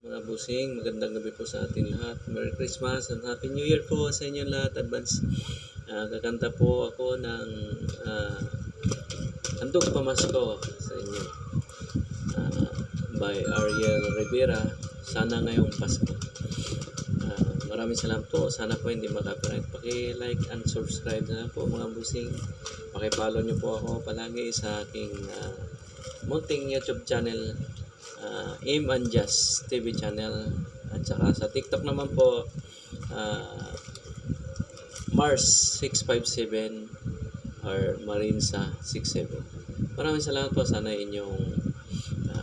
Mga busing, magandang gabi po sa atin lahat. Merry Christmas and Happy New Year po sa inyo lahat. Advance, kakanta po ako ng Handog Pamasko sa inyo by Ariel Rivera. Sana ngayong Pasko. Maraming salamat po. Sana po hindi mag-copyright. Paki-like and subscribe na po mga busing. Paki-follow nyo po ako palagi sa aking munting YouTube channel, Aim and Just TV channel, at saka sa TikTok naman po, Mars 657 or Marinsa 67. Maraming salamat po. Sana inyong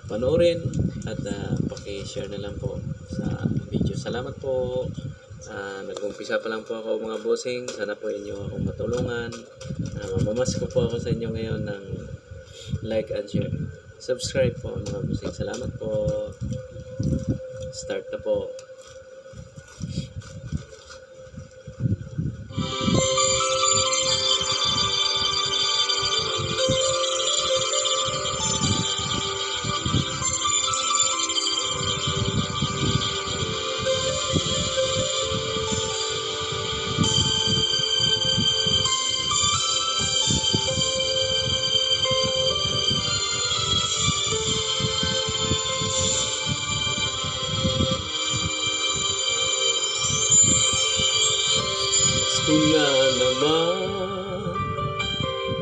panoorin at paki-share na lang po sa video. Salamat po. Nag-umpisa pa lang po ako mga bossing. Sana po inyo akong matulungan. Mamamasko po ako sa inyo ngayon ng like and share. Subscribe po mga bossing. Salamat po. Start na po. Pasko na naman,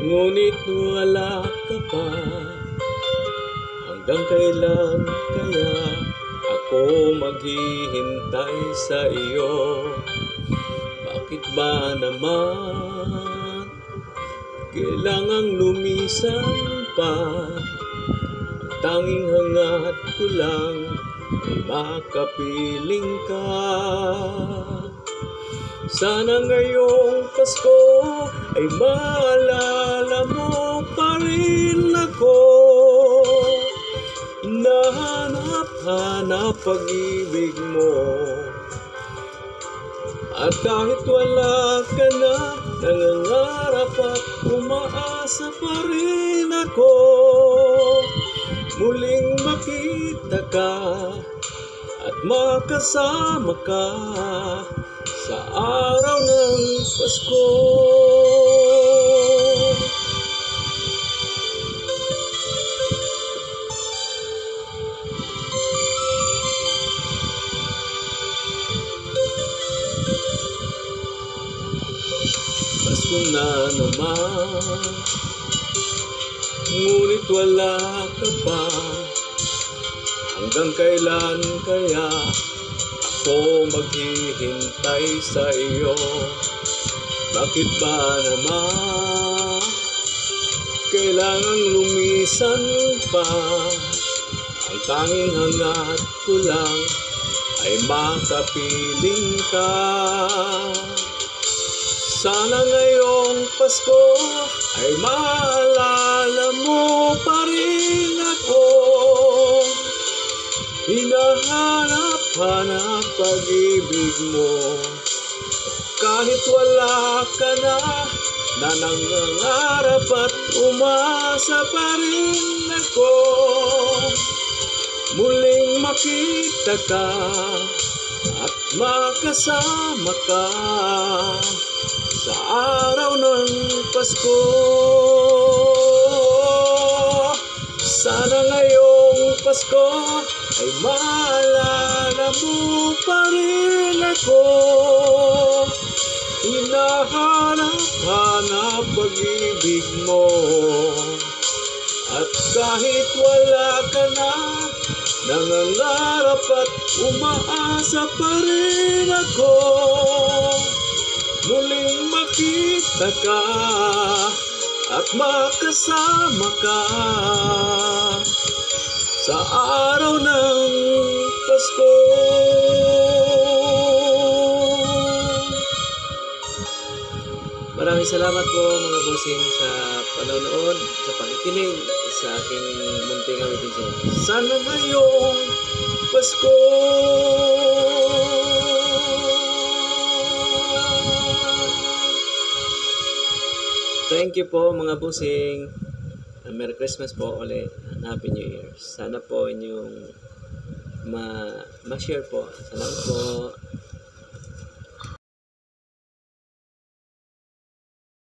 ngunit wala ka pa. Hanggang kailan kaya ako maghihintay sa iyo? Bakit ba naman kailangang lumisan pa? Ang tanging hangad ko lang ay makapiling ka. Sana ngayong Pasko ay maalala mo pa rin ako. Nahanap-hanap pag-ibig mo. At kahit wala ka na, nangangarap at umaasa pa rin ako. Muling makita ka at makasama ka sa araw ng Pasko. Pasko na naman, ngunit wala ka pa. Hanggang kailan kaya ako maghihintay sa iyo? Bakit ba naman kailangang lumisan pa? Ang tanging hangad ko lang ay makapiling ka. Sana ngayong Pasko ay maalala mo pa rin ako. Hinahanap-hanap pag-ibig mo. Kahit wala ka na, nangangarap at umasa pa rin ako. Muling makita ka at makasama ka sa araw ng Pasko. Sana ngayong Pasko ay maalala mo pa rin ako. Hinahanap-hanap pag-ibig mo. At kahit wala ka na, nangangarap at umaasa pa rin ako. Muling makita ka at makasama ka sa araw ng Pasko. Maraming salamat po mga bossing sa panonood, sa pakikinig sa aking munting awitin sa inyo. Sana ngayong Pasko thank you po mga bossing. Merry Christmas po ulit and Happy New Year. Sana po inyong ma-share po. Salamat po.